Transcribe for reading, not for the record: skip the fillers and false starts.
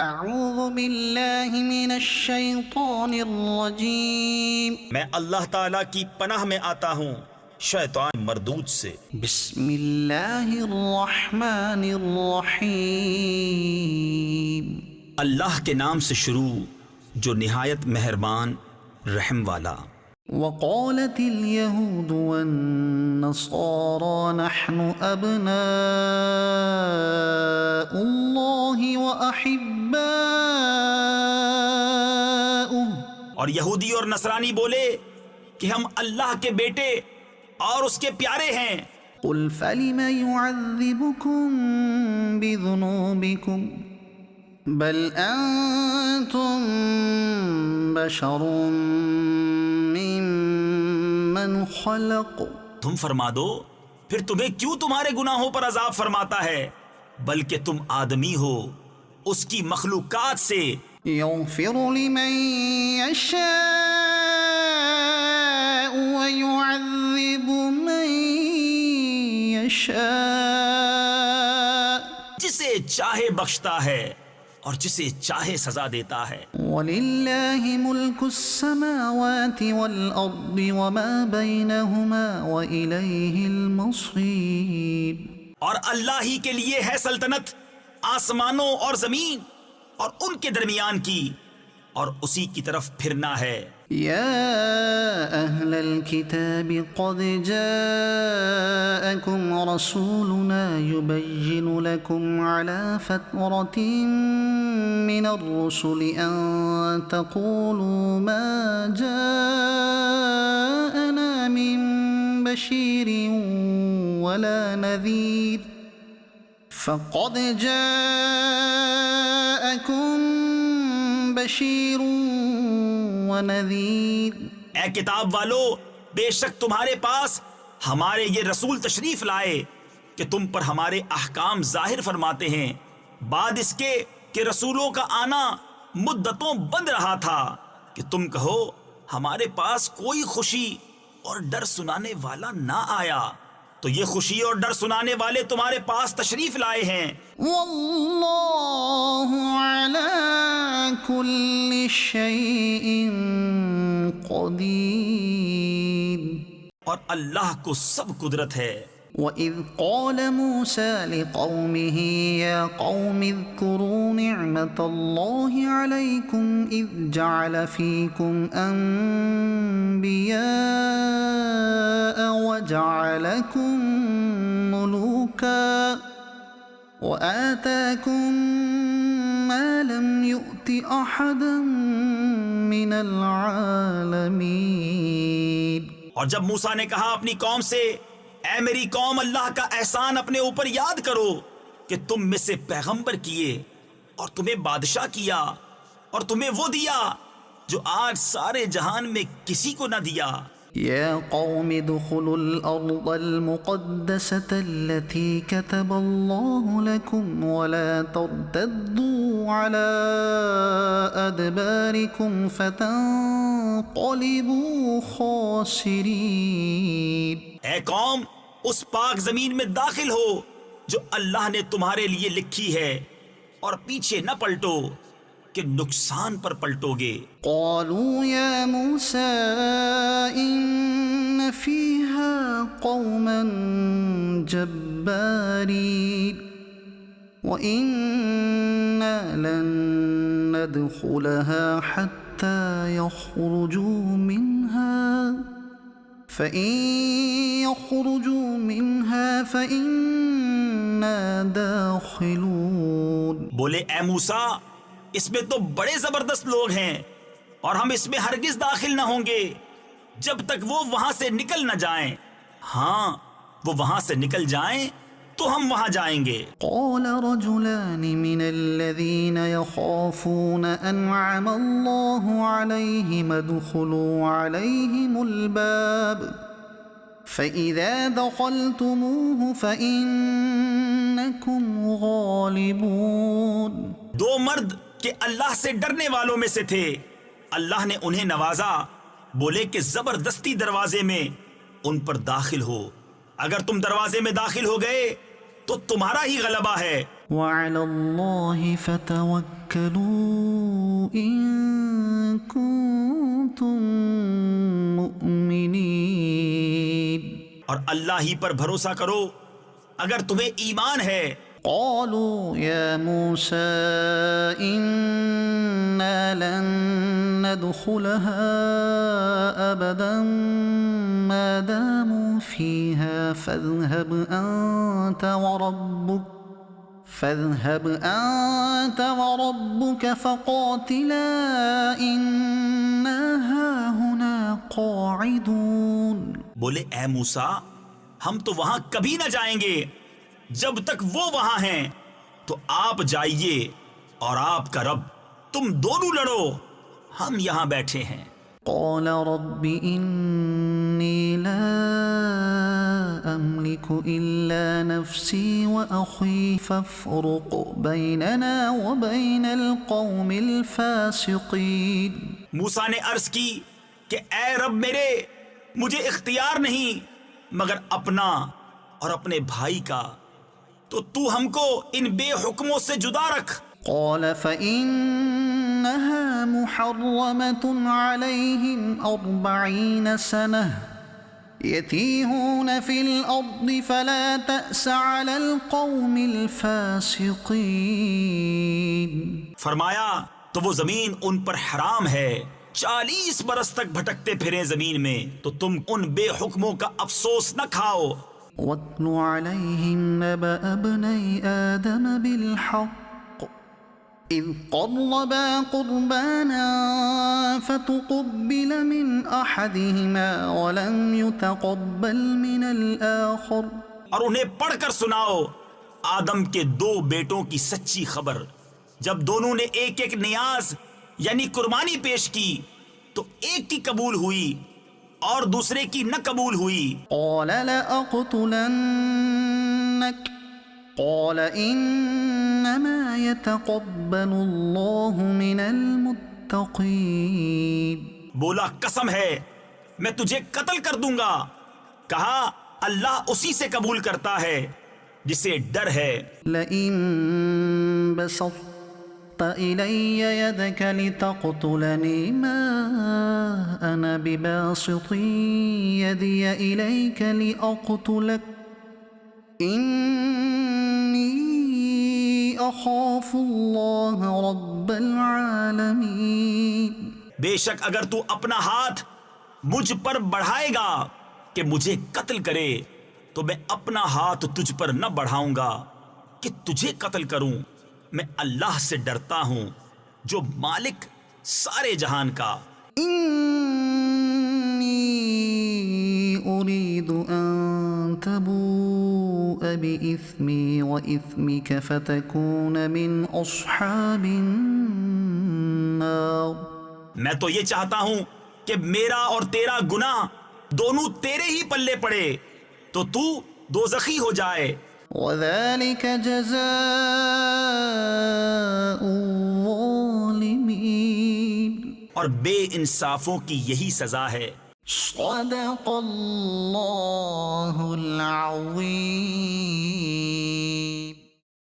اعوذ باللہ من الشیطان الرجیم، میں اللہ تعالیٰ کی پناہ میں آتا ہوں شیطان مردود سے۔ بسم اللہ الرحمن الرحیم، اللہ کے نام سے شروع جو نہایت مہربان رحم والا۔ وقالت اليهود والنصارى نحن أبناء الله وأحباؤه، اور یہودی اور نصرانی بولے کہ ہم اللہ کے بیٹے اور اس کے پیارے ہیں۔ قل فلم يعذبكم بذنوبكم بل أنتم بشر ممن خلق، تم فرما دو پھر تمہیں کیوں تمہارے گناہوں پر عذاب فرماتا ہے، بلکہ تم آدمی ہو اس کی مخلوقات سے۔ يغفر لمن يشاء ويعذب من يشاء، جسے چاہے بخشتا ہے اور جسے چاہے سزا دیتا ہے۔ وَلِلَّهِ مُلْكُ السَّمَاوَاتِ وَالْأَرْضِ وَمَا بَيْنَهُمَا وَإِلَيْهِ الْمَصِيرُ، اور اللہ ہی کے لیے ہے سلطنت آسمانوں اور زمین اور ان کے درمیان کی، اور اسی کی طرف پھرنا ہے۔ يا أهل الكتاب قد جاءكم رسولنا يبين لكم على فترة من الرسل أن تقولوا ما جاءنا من بشير ولا نذير، فقد جاءكم بشير ونذير۔ اے کتاب والو، بے شک تمہارے پاس ہمارے یہ رسول تشریف لائے کہ تم پر ہمارے احکام ظاہر فرماتے ہیں، بعد اس کے کہ رسولوں کا آنا مدتوں بند رہا تھا، کہ تم کہو ہمارے پاس کوئی خوشی اور ڈر سنانے والا نہ آیا، تو یہ خوشی اور ڈر سنانے والے تمہارے پاس تشریف لائے ہیں۔ واللہ علی کل شیء قدیر، اور اللہ کو سب قدرت ہے۔ وَإِذْ قَالَ مُوسَى لِقَوْمِهِ يَا قَوْمِ اذْكُرُوا نِعْمَةَ اللَّهِ عَلَيْكُمْ إِذْ جَعَلَ فِيكُمْ أَنْبِيَاءَ وَجَعَلَكُمْ مُلُوكًا وَآتَاكُمْ مَا لَمْ يُؤْتِ أَحَدًا مِنَ الْعَالَمِينَ۔ اور جب موسیٰ نے کہا اپنی قوم سے، اے میری قوم، اللہ کا احسان اپنے اوپر یاد کرو کہ تم میں سے پیغمبر کیے اور تمہیں بادشاہ کیا اور تمہیں وہ دیا جو آج سارے جہان میں کسی کو نہ دیا۔ يا قوم ادخلوا الأرض المقدسة التي كتب الله لكم ولا ترتدوا على أدباركم فتنقلبوا خاسرين۔ اے قوم، اس پاک زمین میں داخل ہو جو اللہ نے تمہارے لیے لکھی ہے، اور پیچھے نہ پلٹو کہ نقصان پر پلٹو گے۔ قالوا يا موسى إن فيها قوما جبارين وإنا لن ندخلها حتى يخرجوا منها فإن يخرجوا منها فإنا داخلون۔ بولے اے موسیٰ، اس میں تو بڑے زبردست لوگ ہیں اور ہم اس میں ہرگز داخل نہ ہوں گے جب تک وہ وہاں سے نکل نہ جائیں۔ ہاں، وہ وہاں سے نکل جائیں تو ہم وہاں جائیں گے۔ قال رجلان من الذين يخافون أنعم الله عليهم ادخلوا عليهم الباب فإذا دخلتموه فإنكم غالبون۔ دو مرد کہ اللہ سے ڈرنے والوں میں سے تھے، اللہ نے انہیں نوازا، بولے کہ زبردستی دروازے میں ان پر داخل ہو، اگر تم دروازے میں داخل ہو گئے تو تمہارا ہی غلبہ ہے وعلى الله فتوكلوا إن كنتم مؤمنين. اور اللہ ہی پر بھروسہ کرو اگر تمہیں ایمان ہے. قالوا يا موسى إنا لن ندخلها أبدا ما داموا فيها فاذهب أنت وربك فقاتلا إنا هاهنا قاعدون. بولے اے موسیٰ ہم تو وہاں کبھی نہ جائیں گے جب تک وہ وہاں ہیں، تو آپ جائیے اور آپ کا رب، تم دونوں لڑو، ہم یہاں بیٹھے ہیں. قال رب إني لا أملك إلا نفسي وأخي فافرق بيننا وبين القوم الفاسقين. موسیٰ نے عرض کی کہ اے رب میرے، مجھے اختیار نہیں مگر اپنا اور اپنے بھائی کا، تو تو ہم کو ان بے حکموں سے جدا رکھ. قال فإنها محرمة عليهم 40 سنة يتيهون في الأرض فلا تأس على القوم الفاسقين. فرمایا تو وہ زمین ان پر حرام ہے، 40 برس تک بھٹکتے پھریں زمین میں، تو تم ان بے حکموں کا افسوس نہ کھاؤ. واتل عليهم نبأ ابني آدم بالحق إذ قربا قربانا فتقبل من أحدهما ولم يتقبل من الآخر. اور انہیں پڑھ کر سناؤ آدم کے 2 بیٹوں کی سچی خبر، جب دونوں نے ایک ایک نیاز یعنی قربانی پیش کی تو ایک کی قبول ہوئی اور دوسرے کی نہ قبول ہوئی. قال لأقتلنك قال إنما يتقبل الله من المتقين. بولا قسم ہے میں تجھے قتل کر دوں گا. کہا اللہ اسی سے قبول کرتا ہے جسے ڈر ہے. لئن بسطت إلي يدك لتقتلني ما أنا بباسط يدي إليك لأقتلك إني أخاف الله رب العالمين. بے شک اگر تو اپنا ہاتھ مجھ پر بڑھائے گا کہ مجھے قتل کرے تو میں اپنا ہاتھ تجھ پر نہ بڑھاؤں گا کہ تجھے قتل کروں. میں اللہ سے ڈرتا ہوں جو مالک سارے جہان کا. إني أريد أن تبوء بإثمي وإثمك فتكون من أصحاب النار. میں تو یہ چاہتا ہوں کہ میرا اور تیرا گناہ دونوں تیرے ہی پلے پڑے تو دوزخی ہو جائے. وذلك جزاء الظالمين. اور بے انصافوں کی یہی سزا ہے. صدق اللہ العظیم.